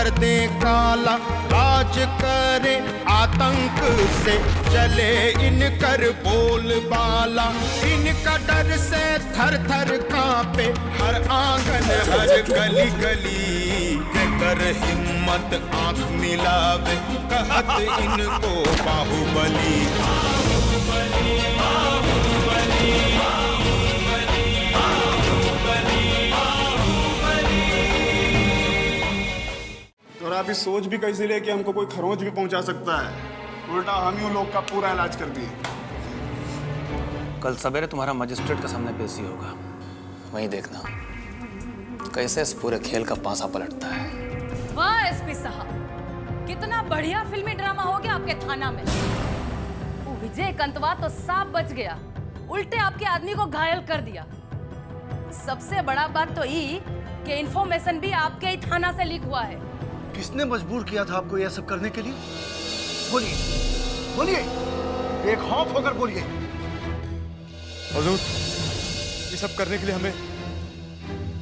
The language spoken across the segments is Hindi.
कर दे काला, राज करे आतंक से चले इनकर बोलबाला। इनका डर से थर थर कांपे हर आंगन हर गली गली। कर हिम्मत आंख मिलावे कहत इनको बाहुबली। तो अभी सोच भी कैसे ले कि हमको कोई खरोंच भी पहुंचा सकता है। उल्टा हम ही लोग का पूरा इलाज कर दिए। कल सवेरे तुम्हारा मजिस्ट्रेट के सामने पेशी होगा, वहीं देखना कैसे इस पूरे खेल का पासा पलटता है। वाह एसपी साहब, कितना बढ़िया फिल्मी ड्रामा हो गया आपके थाना में। वो विजय कंतवा तो साफ बच गया, उल्टे आपके आदमी को घायल कर दिया। सबसे बड़ा बात तो ये कि इंफॉर्मेशन भी आपके ही थाना से लीक हुआ है। किसने मजबूर किया था आपको यह सब करने के लिए? बोलिए, बोलिए, बेखौफ होकर बोलिए। हुजूर, ये सब करने के लिए हमें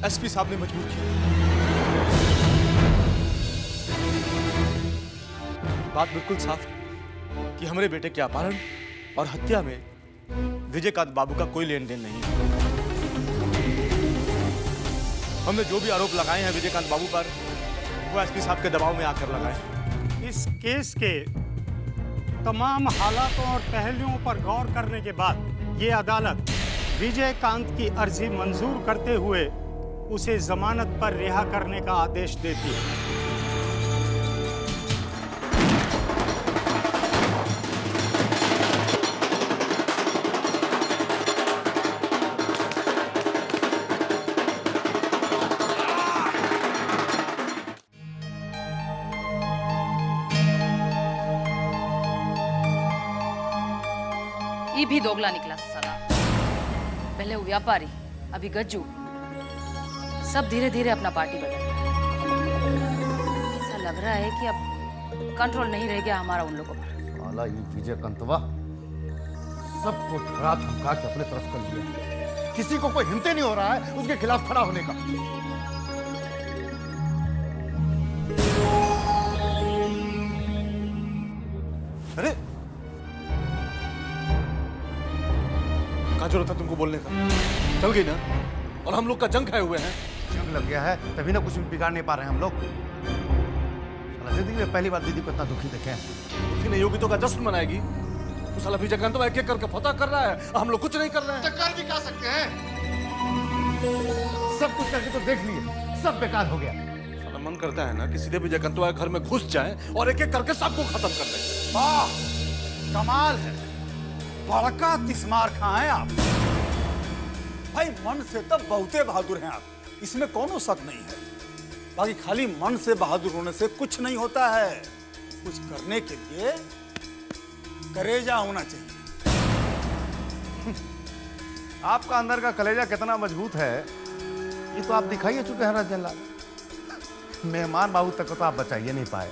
एसपी साहब ने मजबूर किया। बात बिल्कुल साफ कि हमारे बेटे के अपहरण और हत्या में विजयकांत बाबू का कोई लेन देन नहीं है। हमने जो भी आरोप लगाए हैं विजयकांत बाबू पर, वो एसपी साहब के दबाव में आकर लगाए। इस केस के तमाम हालातों और पहलुओं पर गौर करने के बाद ये अदालत विजयकांत की अर्जी मंजूर करते हुए उसे जमानत पर रिहा करने का आदेश देती है। ये भी दोगला निकला साला। पहले वो व्यापारी, अभी गज्जू, सब धीरे धीरे अपना पार्टी बदल रहा है। ऐसा लग रहा है कि अब कंट्रोल नहीं रह गया हमारा उन लोगों पर। साला ये विजय कंतवा सबको धरा धमका के अपने तरफ कर लिया। किसी को कोई हिम्मत नहीं हो रहा है उसके खिलाफ खड़ा होने का। अरे क्या जरूरत था तुमको बोलने का? चल गई ना, और हम लोग का जंग खाए हुए हैं। जंग लग गया है तभी ना कुछ भी बिगाड़ नहीं पा रहे हैं हम लोग। जिंदगी में पहली बार दीदी को इतना दुखी देखे हैं। दुखी नहीं होगी तो क्या जश्न मनाएगी? तो साला विजयकांत तो एक एक करके फतह कर रहा है, हम लोग कुछ नहीं कर रहे हैं। कर भी क्या सकते हैं? सब कुछ करके तो देख लिए, सब बेकार हो गया। साला मन करता है ना कि सीधे विजयकांत के घर में घुस जाए और एक एक करके सबको खत्म कर दे। वाह, कमाल है, बड़का तिस्मार खां हैं आप। भाई मन से तो बहुते बहादुर हैं आप, इसमें कोनो शक नहीं है। बाकी खाली मन से बहादुर होने से कुछ नहीं होता है। कुछ करने के लिए कलेजा होना चाहिए। आपका अंदर का कलेजा कितना मजबूत है ये तो आप दिखाइए चुके हैं राजन लाल। मेहमान बाबू तक तो आप बचाइए नहीं पाए,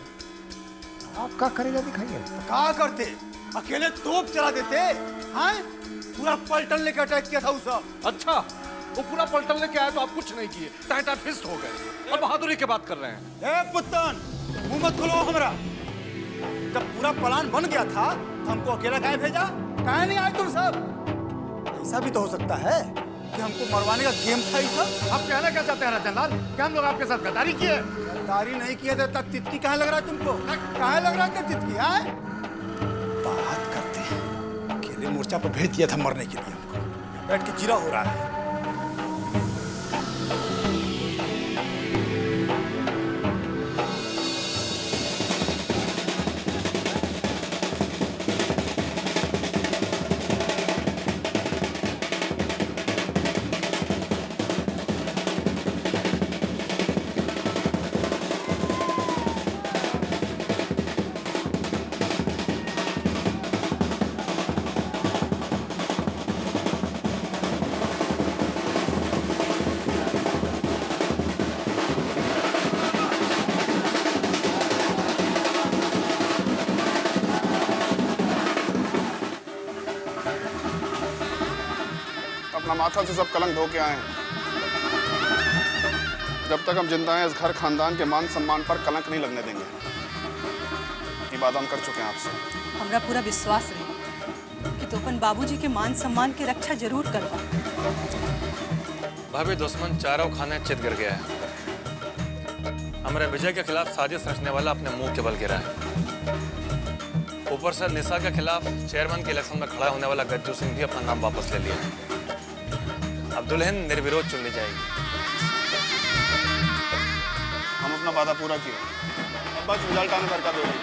आपका कलेजा दिखाइए। क्या करते, अकेले तोप चला देते हैं? पूरा पलटन लेकर अटैक किया था उस सब। अच्छा, वो पूरा पलटन लेके आए तो आप कुछ नहीं किए, टाइट फिस्ट हो गए और बहादुरी की बात कर रहे हैं। ए पुत्तन, मुंह मत खोलो हमारा। जब पूरा प्लान बन गया था तो हमको अकेला काहे भेजा? काहे नहीं आए तुम सब? ऐसा भी तो हो सकता है कि हमको मरवाने का गेम था ये सब। आप कहना क्या चाहते हैं राजन लाल? क्या हम लोग आपके साथ गद्दारी किए? गद्दारी नहीं किया था, तब तितकी कहाँ लग रहा है तुमको? कहाँ लग रहा है तितकी? है बात करते हैं, अकेले मोर्चा पर भेज दिया था मरने के लिए हमको। बैठ के जीरा हो रहा है। अपना माथा से सब कलंक धो के आए हैं। जब तक हम जिंदा हैं इस घर खानदान के मान सम्मान पर कलंक नहीं लगने देंगे। ये बात हम कर चुके हैं आपसे। हमरा पूरा विश्वास रहे कि तो अपन बाबूजी के मान सम्मान की रक्षा जरूर करवा। भाभी दुश्मन चारों खाने चित गिर गया है। हमारे विजय के खिलाफ साजिश रचने वाला अपने मुंह के बल गिरा है। ऊपर से निशा के खिलाफ चेयरमैन के इलेक्शन में खड़ा होने वाला गज्जू सिंह भी अपना नाम वापस ले लिया है। अब दुल्हन निर्विरोध चुन ली जाएगी। हम अपना वादा पूरा किया, अब बस रिजल्ट आने पर का देगी।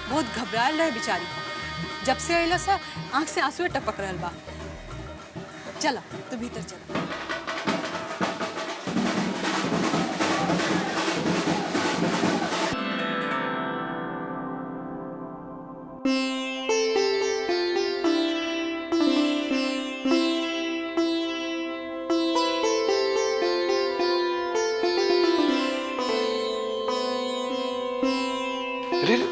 बहुत घबरायल रहे बेचारी, जब से अइला सा आंख से आंसू टपक रहल बा। चला तू भीतर चला। अरे अरे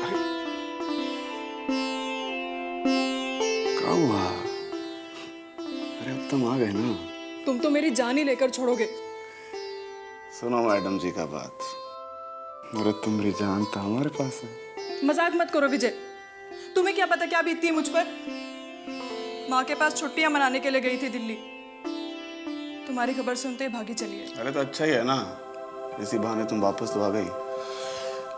क्या हुआ? अरे अब तुम आ गए ना। तुम तो मेरी जान ही लेकर छोड़ोगे। सुनो मैडम जी का बात, अरे तुम्हारी जान तो हमारे पास है। मजाक मत करो विजय, तुम्हें क्या पता क्या बीतती है मुझ पर। माँ के पास छुट्टियां मनाने के लिए गई थी दिल्ली, तुम्हारी खबर सुनते ही भागी चली है। अरे तो अच्छा ही है ना, इसी बहाने तुम वापस तो आ गई,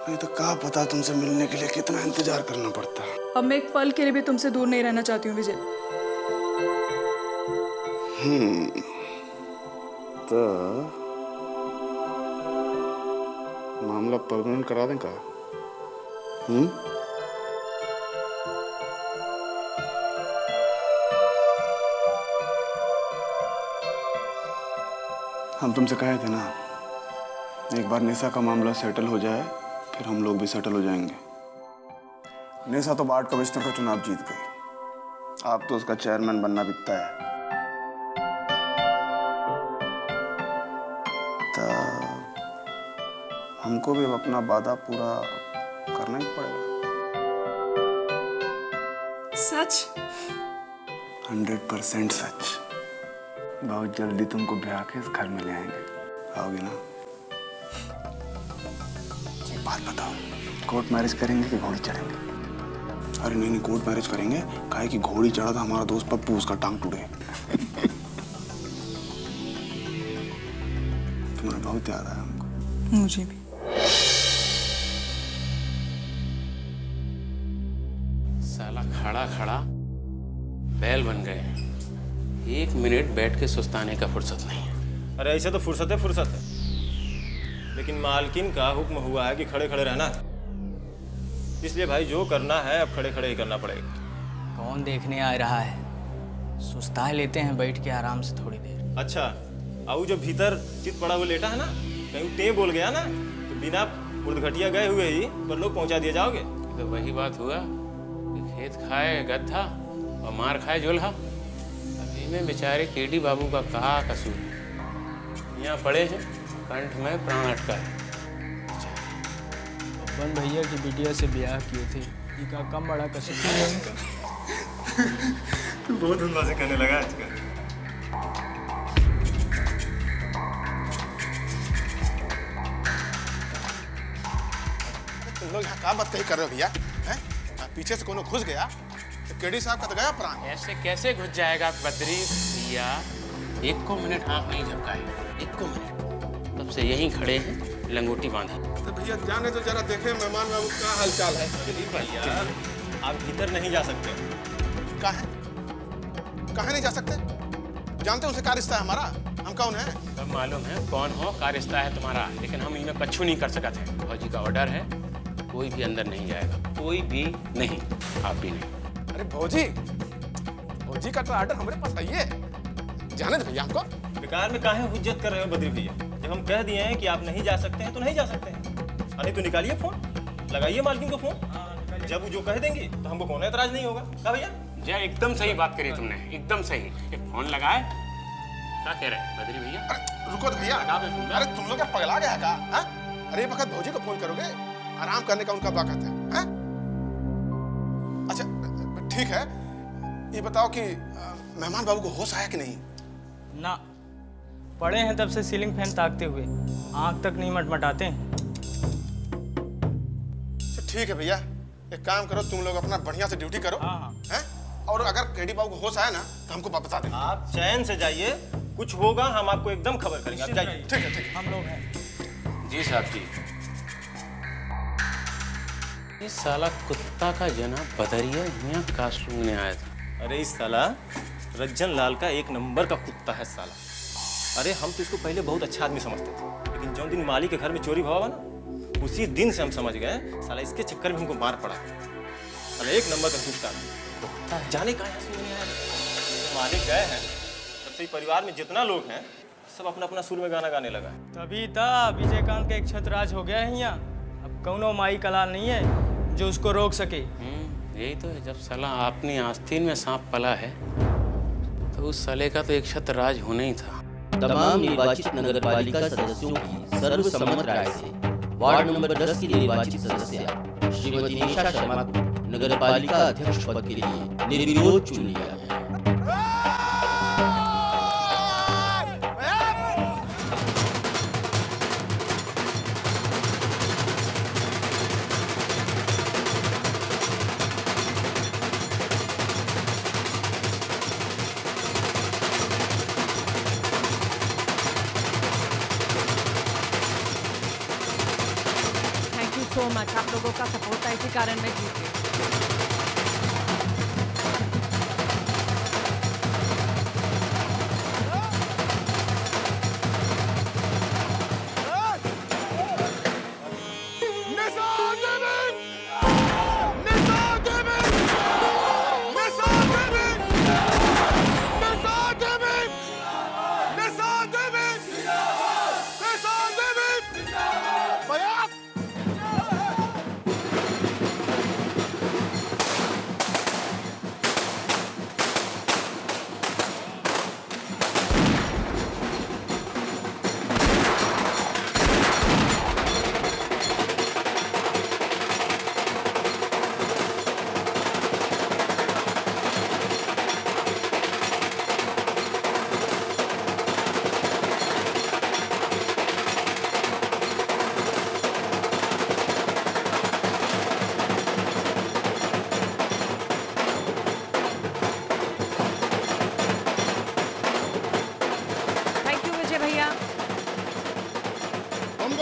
नहीं तो क्या पता तुमसे मिलने के लिए कितना इंतजार करना पड़ता। अब मैं एक पल के लिए भी तुमसे दूर नहीं रहना चाहती हूँ विजय। तो मामला परमानेंट करा दें का? हम तुमसे कहे थे ना, एक बार निशा का मामला सेटल हो जाए फिर हम लोग भी सेटल हो जाएंगे। निशा तो वार्ड कमिश्नर का चुनाव जीत गई, आप तो उसका चेयरमैन बनना भी तय है। तो हमको भी अपना वादा पूरा करना ही पड़ेगा। सच? 100% सच। बहुत जल्दी तुमको ब्याह के इस घर में ले आएंगे, आओगे ना? एक बात बताओ, कोर्ट मैरिज करेंगे कि घोड़ी चढ़ेंगे? अरे नहीं नहीं, कोर्ट मैरिज करेंगे, काहे कि घोड़ी चढ़ा था हमारा दोस्त पप्पू, उसका टांग टूटे। तुम्हारा बहुत याद आया हमको। मुझे भी। साला खड़ा खड़ा बैल बन गए, एक मिनट बैठ के सुस्ताने का फुर्सत नहीं है। अरे ऐसे तो फुर्सत है, लेकिन मालकिन का हुक्म हुआ है कि खड़े खड़े रहना है, इसलिए भाई जो करना है अब खड़े खड़े ही करना पड़ेगा। कौन देखने आ रहा है? सुस्ता लेते हैं बैठ के आराम से थोड़ी देर। अच्छा, और जो भीतर चित पड़ा हुआ लेटा है ना, कहीं टे बोल गया ना तो बिना मुर्दघटिया गए हुए ही पर लोग पहुंचा दिए जाओगे। तो वही बात हुआ कि खेत खाए गधा और मार खाए जोल्हा। अभी में बेचारे केडी बाबू का कहा कसूर, यहाँ पड़े हैं कंठ में प्राण अटका है। अपन भैया की बिटिया से ब्याह किए थे, ये का कम बड़ा कसूर है उनका। तू बहुत उल्लास करने लगा आजकल। तुम लोग यहाँ क्या बात कही कर रहे हो भैया? पीछे से कोनो घुस गया तो केडी साहब का तो गया प्राण। ऐसे कैसे घुस जाएगा बद्री भैया? एक को मिनट आँख नहीं झपकाए, एक को मिनट। तब से यहीं खड़े हैं लंगोटी बांधे। तो भैया जाने तो जरा देखे मेहमान बाबू का हालचाल है। भैया आप भीतर नहीं जा सकते। कहाँ नहीं जा सकते? जानते हैं उनसे क्या रिश्ता है हमारा? हम कौन है? सब मालूम है कौन हो, क्या रिश्ता है तुम्हारा, लेकिन हम इनमें कछु नहीं कर सकते हैं। फौजी का ऑर्डर है, कोई भी अंदर नहीं जाएगा, कोई भी नहीं, आप भी नहीं। अरे फौजी का तो ऑर्डर हमारे पास है। जाने दो भैया हमको। बेकार में काहे हुज्जत कर रहे हो बद्री भैया? जब हम कह दिए हैं कि आप नहीं जा सकते हैं तो नहीं जा सकते हैं। अरे तो निकालिए फोन, लगाइए मालकिन को फोन, जब वो जो कह देंगे तो हमको कौन एतराज नहीं होगा। क्या भैया? जय एकदम सही बात करी तुमने, एकदम सही। एक फोन लगाए, क्या कह रहे हैं बद्री भैया? अरे रुको तो भैया, अरे तुम लोग क्या पगला गया का? अरे वक्त भौजी को फोन करोगे? आराम करने का उनका वक्त है। ठीक है, ये बताओ कि मेहमान बाबू को होश आया कि नहीं? ना, पड़े हैं तब से सीलिंग फैन ताकते हुए, आंख तक नहीं मटमटाते हैं। ठीक है भैया, एक काम करो, तुम लोग अपना बढ़िया से ड्यूटी करो। हाँ। हैं? और अगर केडी बाबू को होश आया ना तो हमको बता देना। आप चैन से जाइए, कुछ होगा हम आपको एकदम खबर करेंगे। आप जाइए। ठीक है, ठीक है। हम लोग हैं। जी साहब जी। ये साला कुत्ता का जना बदरिया यहाँ का सूंघने आया था। अरे इस साला रज्जन लाल का एक नंबर का कुत्ता है साला। अरे हम तो इसको पहले बहुत अच्छा आदमी समझते थे, लेकिन जो दिन माली के घर में चोरी हुआ ना, उसी दिन से हम समझ गए साला इसके चक्कर में हमको मार पड़ा। साला एक नंबर का दुष्ट आदमी, जाने कहाँ यहाँ सुनने आया। मालिक गए हैं तब से परिवार में जितना लोग हैं सब अपना अपना सुर में गाना गाने लगा। तभी था विजयकांत का एक छतराज हो गया है यहाँ। अब कौनो माई कलाल नहीं है जो उसको रोक सके। यही तो है, जब साला अपनी आस्तीन में सांप पला है तो उस साले का तो एक छतराज होना ही था। तमाम निर्वाचित नगरपालिका सदस्यों की सर्वसम्मत राय से वार्ड नंबर 10 की निर्वाचित सदस्य श्रीमती निशा शर्मा को नगरपालिका अध्यक्ष पद के लिए निर्विरोध चुन लिया गया। सो मच, आप लोगों का सपोर्ट है, इसी कारण मैं जीत गई।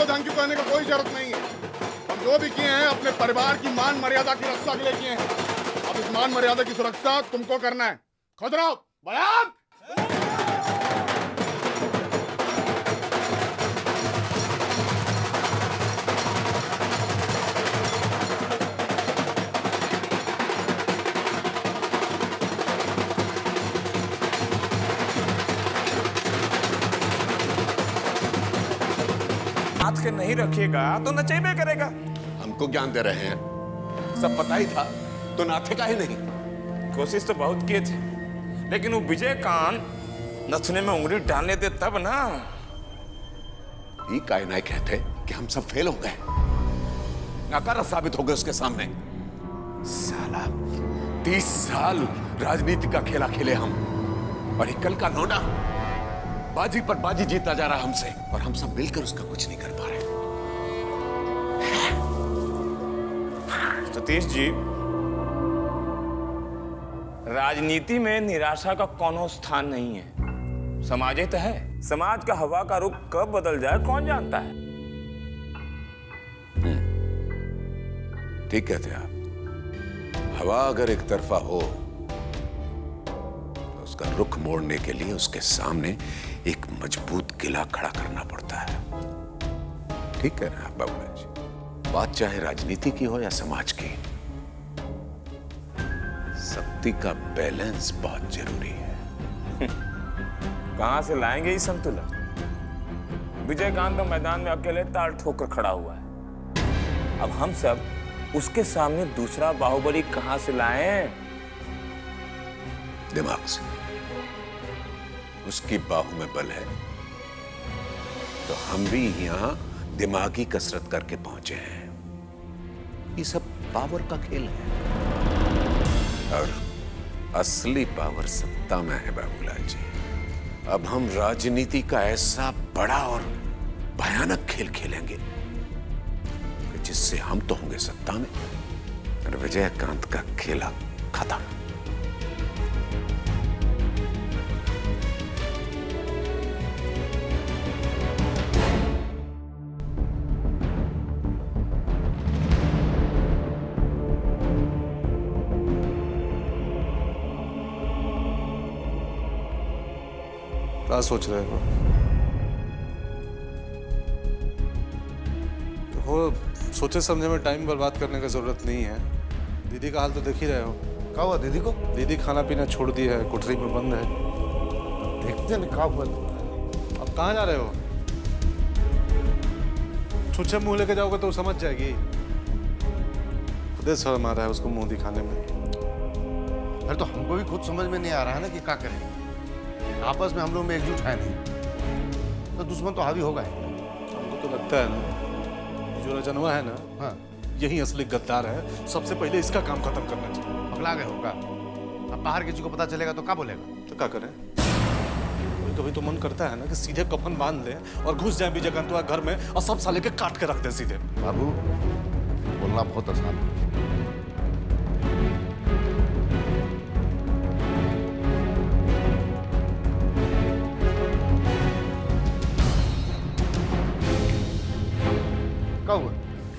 थैंक यू कहने का कोई जरूरत नहीं है। हम जो भी किए हैं अपने परिवार की मान मर्यादा की रक्षा के लिए किए हैं। अब इस मान मर्यादा की सुरक्षा तुमको करना है। खुद रहो बयान। हाथ के नहीं रखिएगा तो नचेबे करेगा। हमको ज्ञान दे रहे हैं, सब पता ही था तो नाथे का ही नहीं। कोशिश तो बहुत किए थे, लेकिन वो विजयकांत नथुने में उंगली डालने दे तब ना। ये काहे नहीं कहते कि हम सब फेल हो गए, नाकारा साबित हो गए उसके सामने। साला 30 साल राजनीति का खेला खेले हम, और कल का लौंडा बाजी पर बाजी जीता जा रहा हमसे, और हम सब मिलकर उसका कुछ नहीं कर पा रहे। सतीश जी, राजनीति में निराशा का कोनो स्थान नहीं है। समाज तो है, समाज का हवा का रुख कब बदल जाए कौन जानता है। ठीक कहते आप। हवा अगर एक तरफा हो तो उसका रुख मोड़ने के लिए उसके सामने एक मजबूत किला खड़ा करना पड़ता है। ठीक कह रहे हैं आप बाबूलाल जी। बात चाहे राजनीति की हो या समाज की, शक्ति का बैलेंस बहुत जरूरी है। कहां से लाएंगे ये संतुलन? विजयकांत तो मैदान में अकेले ताल ठोकर खड़ा हुआ है। अब हम सब उसके सामने दूसरा बाहुबली कहां से लाएं? दिमाग से। उसकी बाहू में बल है तो हम भी यहां दिमागी कसरत करके पहुंचे हैं। ये सब पावर का खेल है, और असली पावर सत्ता में है बाबूलाल जी। अब हम राजनीति का ऐसा बड़ा और भयानक खेल खेलेंगे कि जिससे हम तो होंगे सत्ता में और विजयकांत का खेला खत्म। क्या सोच रहे हो? देखो, सोचे समझे में टाइम बर्बाद करने की जरूरत नहीं है। दीदी का हाल तो देख ही रहे हो। क्या हुआ दीदी को? दीदी खाना पीना छोड़ दी है, कोठरी में बंद है। देखते हैं क्या हुआ। अब कहाँ जा रहे हो? छुच्छे मुंह लेके जाओगे तो वो समझ जाएगी। खुद शर्म आ रहा है उसको मुंह दिखाने में। अरे तो हमको भी खुद समझ में नहीं आ रहा है ना कि क्या करें। आपस में हम लोग में एकजुट है नहीं तो दुश्मन तो हावी होगा। हमको तो लगता है ना जो रजनवा है ना, हाँ, यही असली गद्दार है। सबसे पहले इसका काम खत्म करना चाहिए। पगला गए होगा। अब बाहर किसी को पता चलेगा तो क्या बोलेगा? तो क्या करें? कभी कभी तो मन करता है ना कि सीधे कफन बांध ले और घुस जाए विजयकांत घर में और सब साले के काट के रख दे सीधे। बाबू बोलना बहुत आसान है। क्या हुआ?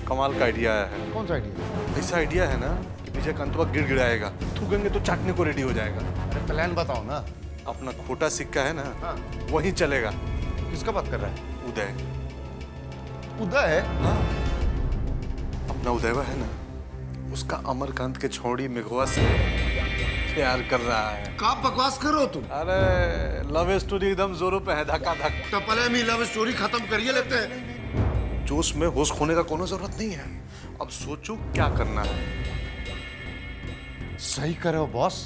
कमाल का आइडिया आया है। कौन सा आइडिया? ऐसा आइडिया है ना कि विजयकांत गिड़गिड़ाएगा, थूकेंगे तो चाटने को रेडी हो जाएगा। अरे प्लान बताओ ना। अपना खोटा सिक्का है ना, हाँ। वही चलेगा। किसका बात कर रहा है? उदय। उदय? हाँ। अपना उदयवा है ना, उसका अमरकांत के छोड़ी मेघवा से प्यार कर रहा है। क्या बकवास करो तुम? अरे लव स्टोरी एकदम जोरों पे है, धक्का धक। तो पहले हम लव स्टोरी खत्म करिए लेते हैं। जोश में होश खोने का कोनो जरूरत नहीं है। अब सोचो क्या करना है। सही कर रहे हो बॉस।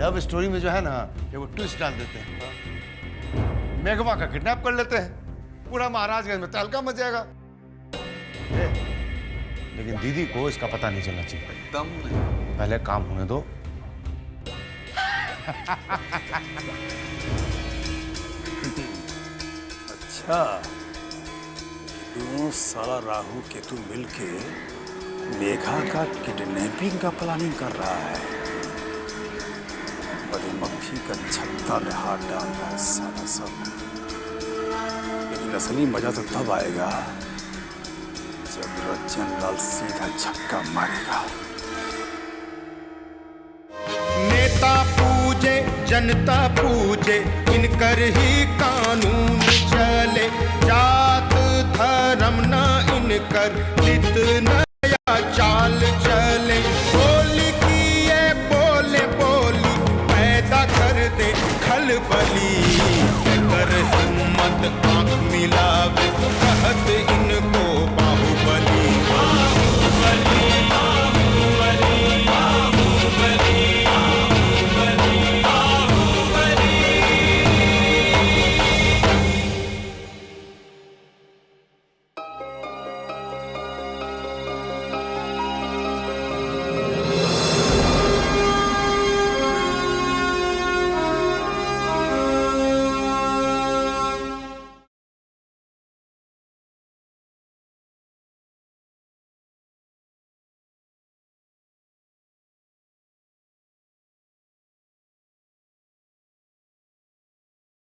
लव स्टोरी में जो है ना वो ट्विस्ट डाल देते हैं। मेघवा का किडनैप कर लेते हैं, पूरा महाराजगंज में तहलका मच जाएगा। लेकिन दीदी को इसका पता नहीं चलना चाहिए। एकदम नहीं। पहले काम होने दो। अच्छा, दोनों साला राहु केतु मिलके मेघा का किडनैपिंग का प्लानिंग कर रहा है। मधुमक्खी का छत्ता में हाथ डाल रहा है साला सब। लेकिन असली मजा तो तब आएगा जब रंजन लाल सीधा छक्का मारेगा। नेता पूजे जनता पूजे, इनकर ही कानून चले। जात धर्म न इनकर, नित नया चाल चले। बोली की ये बोले बोली पैदा कर दे खलबली। कर हिम्मत आंख मिलावे कह